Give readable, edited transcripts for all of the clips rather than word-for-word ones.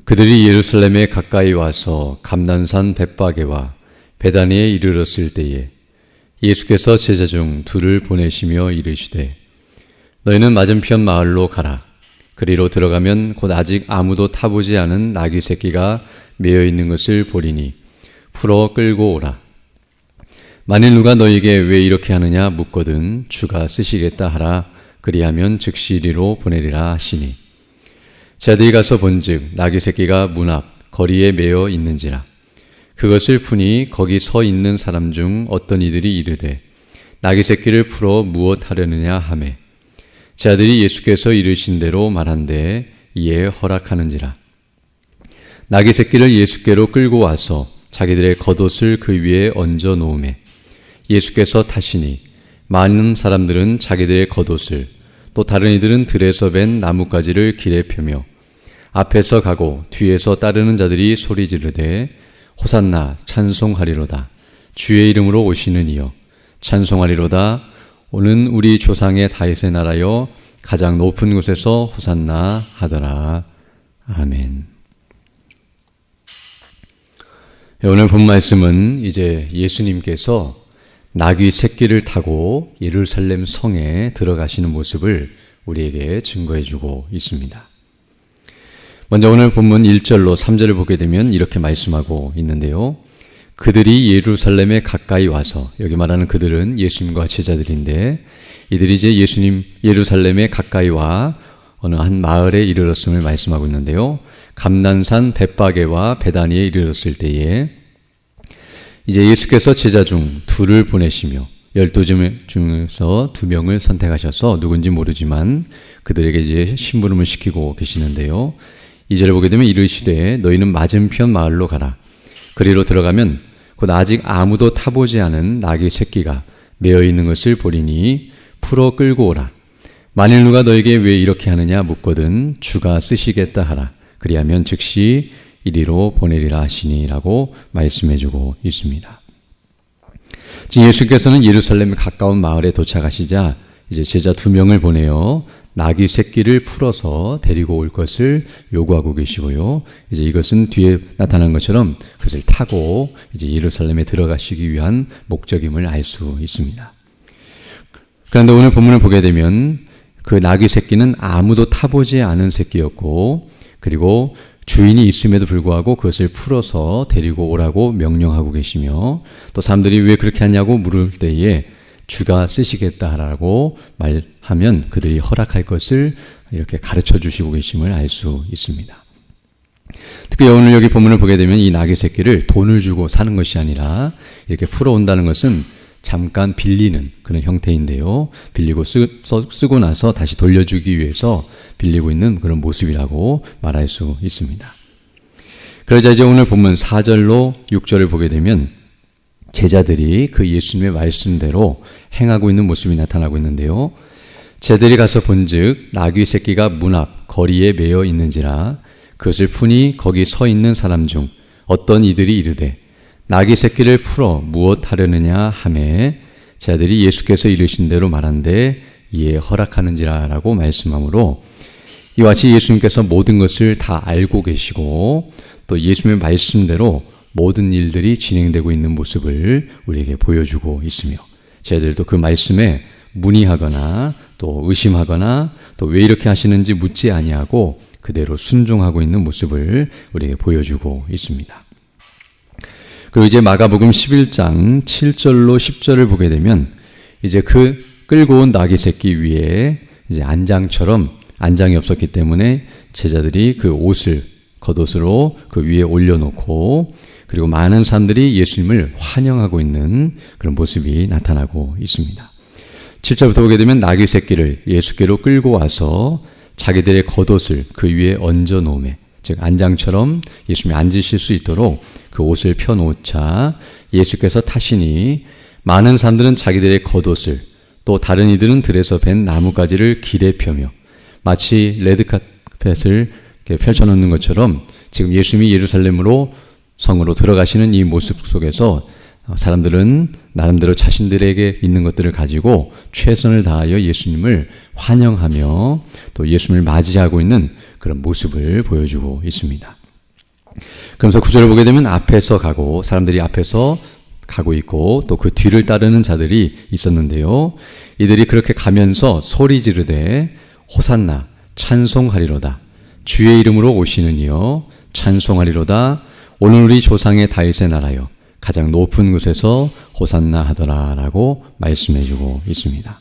그들이 예루살렘에 가까이 와서 감난산 벳바게와 베다니에 이르렀을 때에 예수께서 제자 중 둘을 보내시며 이르시되 너희는 맞은편 마을로 가라. 그리로 들어가면 곧 아직 아무도 타보지 않은 나귀 새끼가 매여 있는 것을 보리니 풀어 끌고 오라. 만일 누가 너희에게 왜 이렇게 하느냐 묻거든 주가 쓰시겠다 하라. 그리하면 즉시 이리로 보내리라 하시니 제자들이 가서 본즉 나귀 새끼가 문 앞 거리에 매여 있는지라. 그것을 푸니 거기 서 있는 사람 중 어떤 이들이 이르되 나귀 새끼를 풀어 무엇 하려느냐 하매 제자들이 예수께서 이르신 대로 말한데 이에 허락하는지라. 나귀 새끼를 예수께로 끌고 와서 자기들의 겉옷을 그 위에 얹어 놓으매 예수께서 타시니 많은 사람들은 자기들의 겉옷을 또 다른 이들은 들에서 벤 나뭇가지를 길에 펴며 앞에서 가고 뒤에서 따르는 자들이 소리 지르되 호산나 찬송하리로다. 주의 이름으로 오시는 이여 찬송하리로다. 오는 우리 조상의 다윗의 나라여 가장 높은 곳에서 호산나 하더라. 아멘. 오늘 본 말씀은 이제 예수님께서 나귀 새끼를 타고 예루살렘 성에 들어가시는 모습을 우리에게 증거해 주고 있습니다. 먼저 오늘 본문 1절로 3절을 보게 되면 이렇게 말씀하고 있는데요. 그들이 예루살렘에 가까이 와서, 여기 말하는 그들은 예수님과 제자들인데 이들이 이제 예수님 예루살렘에 가까이 와 어느 한 마을에 이르렀음을 말씀하고 있는데요. 감난산 벳바게와 베다니에 이르렀을 때에 이제 예수께서 제자 중 둘을 보내시며 12 중에서 2명을 선택하셔서 누군지 모르지만 그들에게 이제 심부름을 시키고 계시는데요. 2절을 보게 되면 이르시되 너희는 맞은편 마을로 가라. 그리로 들어가면 곧 아직 아무도 타보지 않은 나귀 새끼가 매여 있는 것을 보리니 풀어 끌고 오라. 만일 누가 너에게 왜 이렇게 하느냐 묻거든 주가 쓰시겠다 하라. 그리하면 즉시 이리로 보내리라 하시니라고 말씀해주고 있습니다. 지금 예수께서는 예루살렘에 가까운 마을에 도착하시자 이제 제자 2명을 보내어 나귀 새끼를 풀어서 데리고 올 것을 요구하고 계시고요. 이제 이것은 뒤에 나타난 것처럼 그것을 타고 이제 예루살렘에 들어가시기 위한 목적임을 알 수 있습니다. 그런데 오늘 본문을 보게 되면 그 나귀 새끼는 아무도 타보지 않은 새끼였고 그리고 주인이 있음에도 불구하고 그것을 풀어서 데리고 오라고 명령하고 계시며 또 사람들이 왜 그렇게 하냐고 물을 때에 주가 쓰시겠다라고 말하면 그들이 허락할 것을 이렇게 가르쳐 주시고 계심을 알 수 있습니다. 특히 오늘 여기 본문을 보게 되면 이 나귀 새끼를 돈을 주고 사는 것이 아니라 이렇게 풀어온다는 것은 잠깐 빌리는 그런 형태인데요. 빌리고 쓰고 나서 다시 돌려주기 위해서 빌리고 있는 그런 모습이라고 말할 수 있습니다. 그러자 이제 오늘 본문 4절로 6절을 보게 되면 제자들이 그 예수님의 말씀대로 행하고 있는 모습이 나타나고 있는데요. 제자들이 가서 본즉 나귀 새끼가 문 앞 거리에 매여 있는지라. 그것을 푸니 거기 서 있는 사람 중 어떤 이들이 이르되 나귀 새끼를 풀어 무엇 하려느냐 하매 제자들이 예수께서 이르신 대로 말한데 이에 허락하는지라 라고 말씀하므로 이와 같이 예수님께서 모든 것을 다 알고 계시고 또 예수님의 말씀대로 모든 일들이 진행되고 있는 모습을 우리에게 보여주고 있으며 제자들도 그 말씀에 문의하거나 또 의심하거나 또 왜 이렇게 하시는지 묻지 아니하고 그대로 순종하고 있는 모습을 우리에게 보여주고 있습니다. 그리고 이제 마가복음 11장 7절로 10절을 보게 되면 이제 그 끌고 온 나귀 새끼 위에 이제 안장처럼 안장이 없었기 때문에 제자들이 그 옷을 겉옷으로 그 위에 올려놓고 그리고 많은 사람들이 예수님을 환영하고 있는 그런 모습이 나타나고 있습니다. 7절부터 보게 되면 나귀 새끼를 예수께로 끌고 와서 자기들의 겉옷을 그 위에 얹어 놓으매 즉 안장처럼 예수님이 앉으실 수 있도록 그 옷을 펴놓자 예수께서 타시니 많은 사람들은 자기들의 겉옷을 또 다른 이들은 들에서 벤 나뭇가지를 길에 펴며 마치 레드카펫을 이렇게 펼쳐놓는 것처럼 지금 예수님이 예루살렘으로 성으로 들어가시는 이 모습 속에서 사람들은 나름대로 자신들에게 있는 것들을 가지고 최선을 다하여 예수님을 환영하며 또 예수님을 맞이하고 있는 그런 모습을 보여주고 있습니다. 그러면서 구절을 보게 되면 앞에서 가고 사람들이 앞에서 가고 있고 또 그 뒤를 따르는 자들이 있었는데요. 이들이 그렇게 가면서 소리 지르되 호산나 찬송하리로다. 주의 이름으로 오시는 이여 찬송하리로다. 오늘 우리 조상의 다윗의 나라여 가장 높은 곳에서 호산나 하더라 라고 말씀해 주고 있습니다.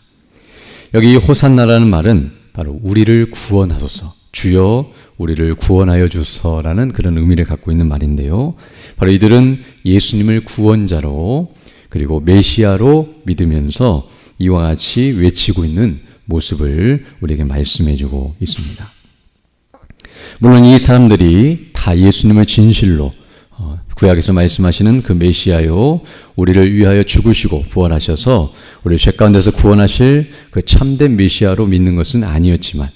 여기 호산나라는 말은 바로 우리를 구원하소서, 주여 우리를 구원하여 주소서라는 그런 의미를 갖고 있는 말인데요. 바로 이들은 예수님을 구원자로 그리고 메시아로 믿으면서 이와 같이 외치고 있는 모습을 우리에게 말씀해 주고 있습니다. 물론 이 사람들이 다 예수님을 진실로 구약에서 말씀하시는 그 메시아요 우리를 위하여 죽으시고 부활하셔서 우리 죄 가운데서 구원하실 그 참된 메시아로 믿는 것은 아니었지만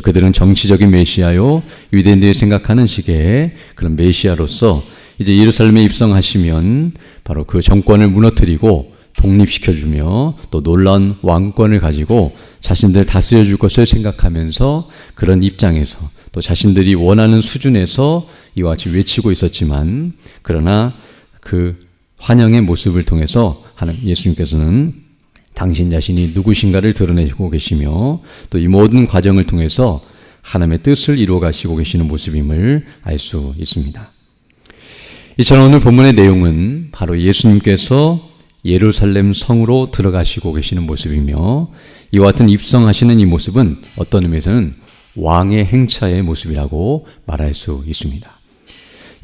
그들은 정치적인 메시아요 유대인들이 생각하는 식의 그런 메시아로서 이제 예루살렘에 입성하시면 바로 그 정권을 무너뜨리고 독립시켜주며 또 놀라운 왕권을 가지고 자신들 다스려 줄 것을 생각하면서 그런 입장에서 또 자신들이 원하는 수준에서 이와 같이 외치고 있었지만 그러나 그 환영의 모습을 통해서 예수님께서는 당신 자신이 누구신가를 드러내고 계시며 또 이 모든 과정을 통해서 하나님의 뜻을 이루어 가시고 계시는 모습임을 알 수 있습니다. 이처럼 오늘 본문의 내용은 바로 예수님께서 예루살렘 성으로 들어가시고 계시는 모습이며 이와 같은 입성하시는 이 모습은 어떤 의미에서는 왕의 행차의 모습이라고 말할 수 있습니다.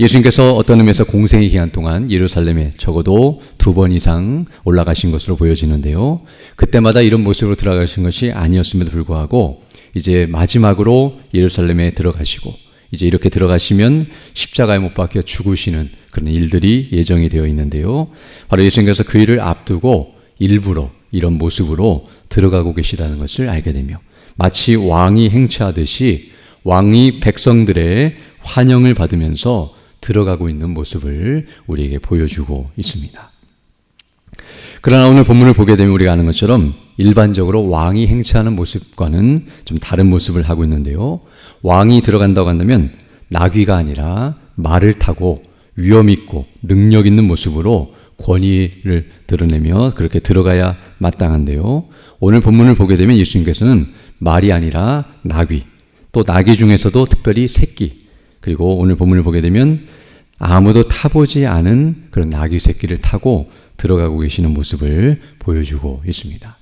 예수님께서 어떤 의미에서 공생의 기간 동안 예루살렘에 적어도 2번 이상 올라가신 것으로 보여지는데요. 그때마다 이런 모습으로 들어가신 것이 아니었음에도 불구하고 이제 마지막으로 예루살렘에 들어가시고 이제 이렇게 들어가시면 십자가에 못 박혀 죽으시는 그런 일들이 예정이 되어 있는데요. 바로 예수님께서 그 일을 앞두고 일부러 이런 모습으로 들어가고 계시다는 것을 알게 되며 마치 왕이 행차하듯이 왕이 백성들의 환영을 받으면서 들어가고 있는 모습을 우리에게 보여주고 있습니다. 그러나 오늘 본문을 보게 되면 우리가 아는 것처럼 일반적으로 왕이 행차하는 모습과는 좀 다른 모습을 하고 있는데요. 왕이 들어간다고 한다면 나귀가 아니라 말을 타고 위엄 있고 능력 있는 모습으로 권위를 드러내며 그렇게 들어가야 마땅한데요. 오늘 본문을 보게 되면 예수님께서는 말이 아니라 나귀, 또 나귀 중에서도 특별히 새끼, 그리고 오늘 본문을 보게 되면 아무도 타보지 않은 그런 나귀 새끼를 타고 들어가고 계시는 모습을 보여주고 있습니다.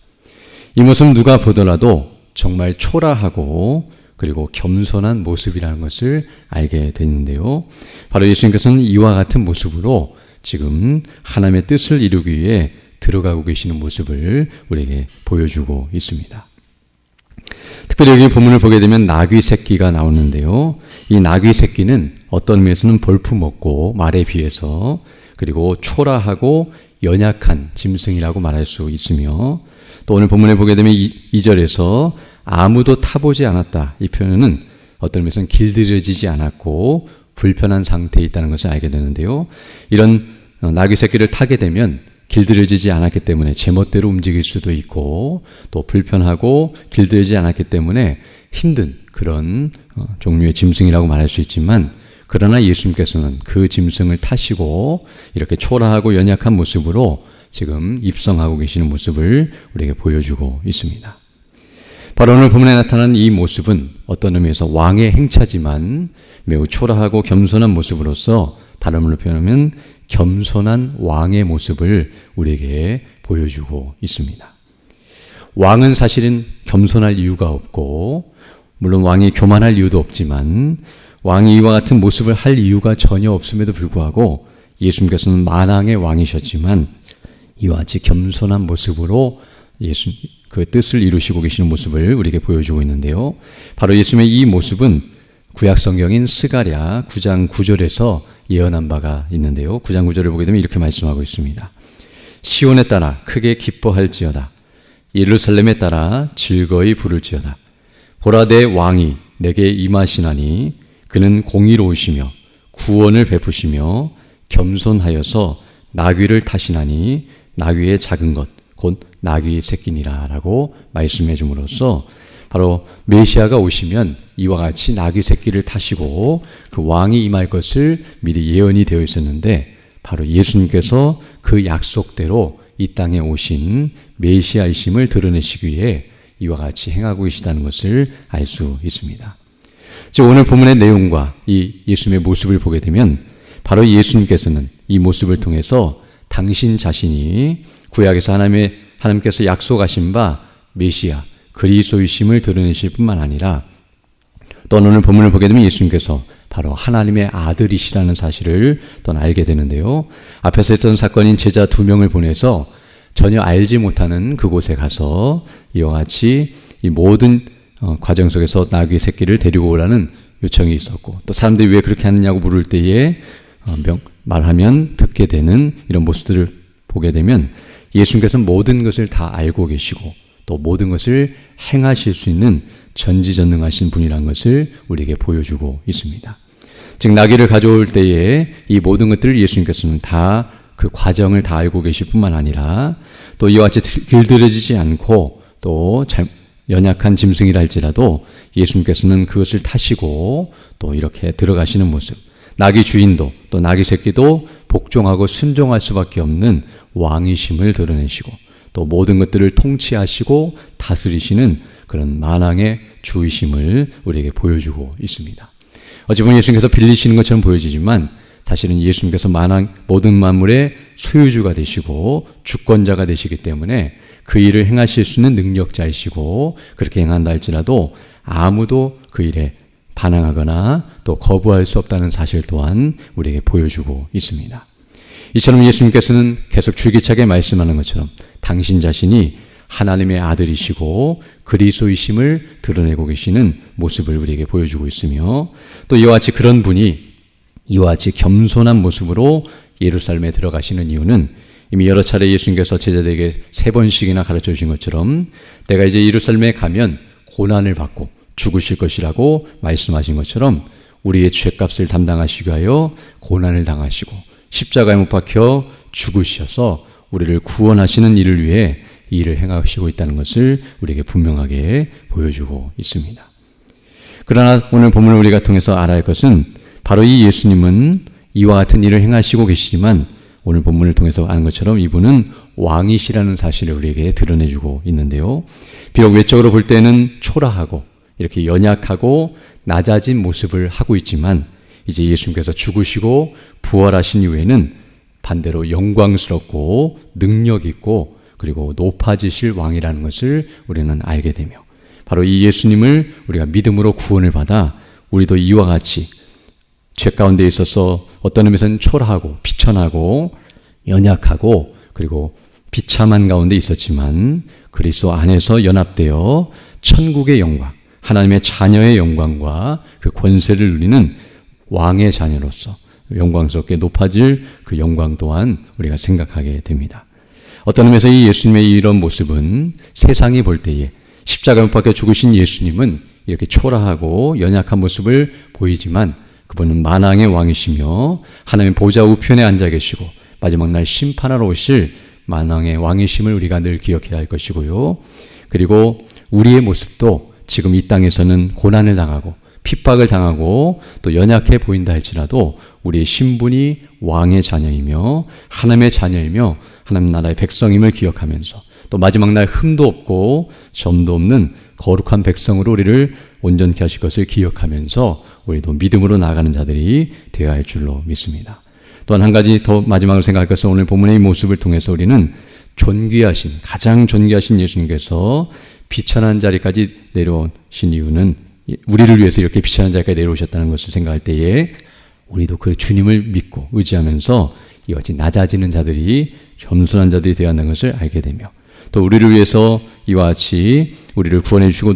이 모습 누가 보더라도 정말 초라하고 그리고 겸손한 모습이라는 것을 알게 되는데요. 바로 예수님께서는 이와 같은 모습으로 지금 하나님의 뜻을 이루기 위해 들어가고 계시는 모습을 우리에게 보여주고 있습니다. 특별히 여기 본문을 보게 되면 나귀 새끼가 나오는데요. 이 나귀 새끼는 어떤 의미에서는 볼품없고 말에 비해서 그리고 초라하고 연약한 짐승이라고 말할 수 있으며 또 오늘 본문에 보게 되면 2절에서 아무도 타보지 않았다. 이 표현은 어떤 의미에서는 길들여지지 않았고 불편한 상태에 있다는 것을 알게 되는데요. 이런 나귀 새끼를 타게 되면 길들여지지 않았기 때문에 제멋대로 움직일 수도 있고 또 불편하고 길들여지지 않았기 때문에 힘든 그런 종류의 짐승이라고 말할 수 있지만 그러나 예수님께서는 그 짐승을 타시고 이렇게 초라하고 연약한 모습으로 지금 입성하고 계시는 모습을 우리에게 보여주고 있습니다. 바로 오늘 본문에 나타난 이 모습은 어떤 의미에서 왕의 행차지만 매우 초라하고 겸손한 모습으로서 다른 말로 표현하면 겸손한 왕의 모습을 우리에게 보여주고 있습니다. 왕은 사실은 겸손할 이유가 없고 물론 왕이 교만할 이유도 없지만 왕이 이와 같은 모습을 할 이유가 전혀 없음에도 불구하고 예수님께서는 만왕의 왕이셨지만 이와 같이 겸손한 모습으로 그 뜻을 이루시고 계시는 모습을 우리에게 보여주고 있는데요. 바로 예수님의 이 모습은 구약 성경인 스가랴 9장 9절에서 예언한 바가 있는데요. 9장 9절을 보게 되면 이렇게 말씀하고 있습니다. 시온에 따라 크게 기뻐할지어다. 예루살렘에 따라 즐거이 부를지어다. 보라 내 왕이 내게 임하시나니 그는 공의로우시며 구원을 베푸시며 겸손하여서 나귀를 타시나니 나귀의 작은 것 곧 나귀의 새끼니라 라고 말씀해 줌으로써 바로 메시아가 오시면 이와 같이 나귀 새끼를 타시고 그 왕이 임할 것을 미리 예언이 되어 있었는데, 바로 예수님께서 그 약속대로 이 땅에 오신 메시아이심을 드러내시기 위해 이와 같이 행하고 계시다는 것을 알 수 있습니다. 즉 오늘 본문의 내용과 이 예수님의 모습을 보게 되면 바로 예수님께서는 이 모습을 통해서 당신 자신이 구약에서 하나님께서 약속하신 바 메시아 그리스도이심을 드러내실 뿐만 아니라, 또 오늘 본문을 보게 되면 예수님께서 바로 하나님의 아들이시라는 사실을 또 알게 되는데요. 앞에서 했던 사건인 제자 2명을 보내서 전혀 알지 못하는 그곳에 가서 이와 같이 이 모든 과정 속에서 나귀 새끼를 데리고 오라는 요청이 있었고, 또 사람들이 왜 그렇게 하느냐고 물을 때에 말하면 듣게 되는 이런 모습들을 보게 되면 예수님께서는 모든 것을 다 알고 계시고 또 모든 것을 행하실 수 있는 전지전능하신 분이라는 것을 우리에게 보여주고 있습니다. 즉 나귀를 가져올 때에 이 모든 것들을 예수님께서는 다 그 과정을 다 알고 계실 뿐만 아니라, 또 이와 같이 길들여지지 않고 또 연약한 짐승이라 할지라도 예수님께서는 그것을 타시고 또 이렇게 들어가시는 모습, 나귀 주인도 또 나귀 새끼도 복종하고 순종할 수밖에 없는 왕이심을 드러내시고 또 모든 것들을 통치하시고 다스리시는 그런 만왕의 주이심을 우리에게 보여주고 있습니다. 어찌 보면 예수님께서 빌리시는 것처럼 보여지지만 사실은 예수님께서 모든 만물의 소유주가 되시고 주권자가 되시기 때문에 그 일을 행하실 수 있는 능력자이시고, 그렇게 행한다 할지라도 아무도 그 일에 반항하거나 또 거부할 수 없다는 사실 또한 우리에게 보여주고 있습니다. 이처럼 예수님께서는 계속 줄기차게 말씀하는 것처럼 당신 자신이 하나님의 아들이시고 그리스도이심을 드러내고 계시는 모습을 우리에게 보여주고 있으며, 또 이와 같이 그런 분이 이와 같이 겸손한 모습으로 예루살렘에 들어가시는 이유는 이미 여러 차례 예수님께서 제자들에게 3번씩이나 가르쳐 주신 것처럼 내가 이제 예루살렘에 가면 고난을 받고 죽으실 것이라고 말씀하신 것처럼 우리의 죄값을 담당하시기 위하여 고난을 당하시고 십자가에 못 박혀 죽으셔서 우리를 구원하시는 일을 위해 이 일을 행하시고 있다는 것을 우리에게 분명하게 보여주고 있습니다. 그러나 오늘 본문을 우리가 통해서 알아야 할 것은 바로 이 예수님은 이와 같은 일을 행하시고 계시지만 오늘 본문을 통해서 아는 것처럼 이분은 왕이시라는 사실을 우리에게 드러내주고 있는데요. 비록 외적으로 볼 때는 초라하고 이렇게 연약하고 낮아진 모습을 하고 있지만 이제 예수님께서 죽으시고 부활하신 이후에는 반대로 영광스럽고 능력 있고 그리고 높아지실 왕이라는 것을 우리는 알게 되며, 바로 이 예수님을 우리가 믿음으로 구원을 받아 우리도 이와 같이 죄 가운데 있어서 어떤 의미에서는 초라하고 비천하고 연약하고 그리고 비참한 가운데 있었지만 그리스도 안에서 연합되어 천국의 영광, 하나님의 자녀의 영광과 그 권세를 누리는 왕의 자녀로서 영광스럽게 높아질 그 영광 또한 우리가 생각하게 됩니다. 어떤 의미에서 이 예수님의 이런 모습은 세상이 볼 때에 십자가 못 박혀 죽으신 예수님은 이렇게 초라하고 연약한 모습을 보이지만 그분은 만왕의 왕이시며 하나님의 보좌 우편에 앉아 계시고 마지막 날 심판하러 오실 만왕의 왕이심을 우리가 늘 기억해야 할 것이고요. 그리고 우리의 모습도 지금 이 땅에서는 고난을 당하고 핍박을 당하고 또 연약해 보인다 할지라도 우리의 신분이 왕의 자녀이며 하나님의 자녀이며 하나님 나라의 백성임을 기억하면서 또 마지막 날 흠도 없고 점도 없는 거룩한 백성으로 우리를 온전케 하실 것을 기억하면서 우리도 믿음으로 나아가는 자들이 되어야 할 줄로 믿습니다. 또한 한 가지 더 마지막으로 생각할 것은 오늘 본문의 이 모습을 통해서 우리는 가장 존귀하신 예수님께서 비천한 자리까지 내려오신 이유는 우리를 위해서 이렇게 비천한 자리까지 내려오셨다는 것을 생각할 때에 우리도 그 주님을 믿고 의지하면서 이와 같이 낮아지는 자들이 겸손한 자들이 되어야 한다는 것을 알게 되며, 또 우리를 위해서 이와 같이 우리를 구원해 주시고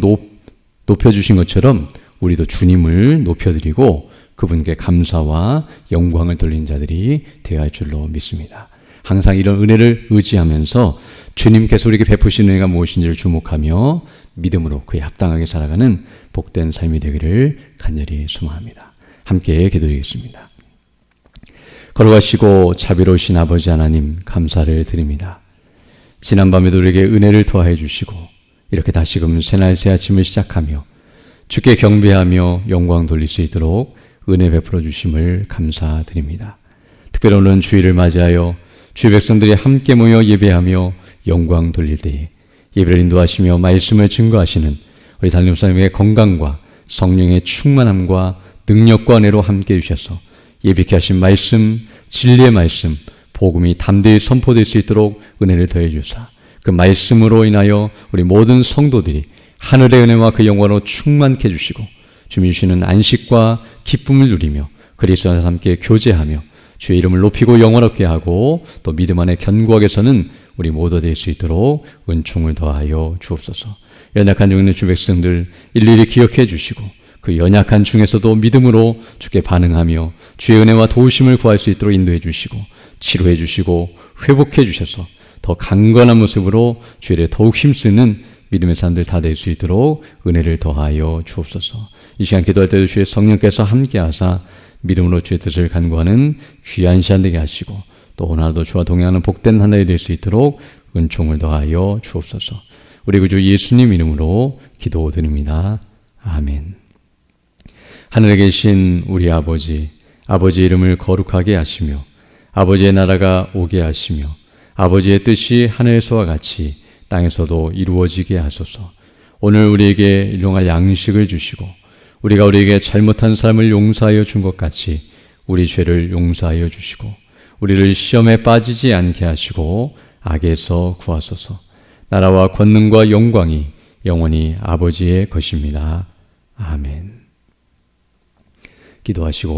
높여주신 것처럼 우리도 주님을 높여드리고 그분께 감사와 영광을 돌리는 자들이 되어야 할 줄로 믿습니다. 항상 이런 은혜를 의지하면서 주님께서 우리에게 베푸신 은혜가 무엇인지를 주목하며 믿음으로 그에 합당하게 살아가는 복된 삶이 되기를 간절히 소망합니다. 함께 기도드리겠습니다. 걸어가시고 자비로우신 아버지 하나님 감사를 드립니다. 지난밤에도 우리에게 은혜를 더하여 주시고 이렇게 다시금 새날 새 아침을 시작하며 주께 경배하며 영광 돌릴 수 있도록 은혜 베풀어 주심을 감사드립니다. 특별히 오늘 주일을 맞이하여 주의 백성들이 함께 모여 예배하며 영광 돌릴 때에 예배를 인도하시며 말씀을 증거하시는 우리 담임 목사님의 건강과 성령의 충만함과 능력과 은혜로 함께 해주셔서 예비케 하신 말씀, 진리의 말씀, 복음이 담대히 선포될 수 있도록 은혜를 더해 주사 그 말씀으로 인하여 우리 모든 성도들이 하늘의 은혜와 그 영광으로 충만케 해주시고 주님이 주시는 안식과 기쁨을 누리며 그리스도 안에서 함께 교제하며 주의 이름을 높이고 영원롭게 하고 또 믿음 안에 견고하게 서는 우리 모두 될 수 있도록 은총을 더하여 주옵소서. 연약한 중에 있는 주 백성들 일일이 기억해 주시고 그 연약한 중에서도 믿음으로 주께 반응하며 주의 은혜와 도우심을 구할 수 있도록 인도해 주시고 치료해 주시고 회복해 주셔서 더 강건한 모습으로 주의 일에 더욱 힘쓰는 믿음의 사람들 다 될 수 있도록 은혜를 더하여 주옵소서. 이 시간 기도할 때도 주의 성령께서 함께하사 믿음으로 주의 뜻을 간구하는 귀한 시간 되게 하시고 또 오늘도 주와 동행하는 복된 한 해가 될 수 있도록 은총을 더하여 주옵소서. 우리 구주 예수님 이름으로 기도드립니다. 아멘. 하늘에 계신 우리 아버지, 아버지의 이름을 거룩하게 하시며 아버지의 나라가 오게 하시며 아버지의 뜻이 하늘에서와 같이 땅에서도 이루어지게 하소서. 오늘 우리에게 일용할 양식을 주시고 우리가 우리에게 잘못한 삶을 용서하여 준 것 같이 우리 죄를 용서하여 주시고 우리를 시험에 빠지지 않게 하시고 악에서 구하소서. 나라와 권능과 영광이 영원히 아버지의 것입니다. 아멘. 기도하시고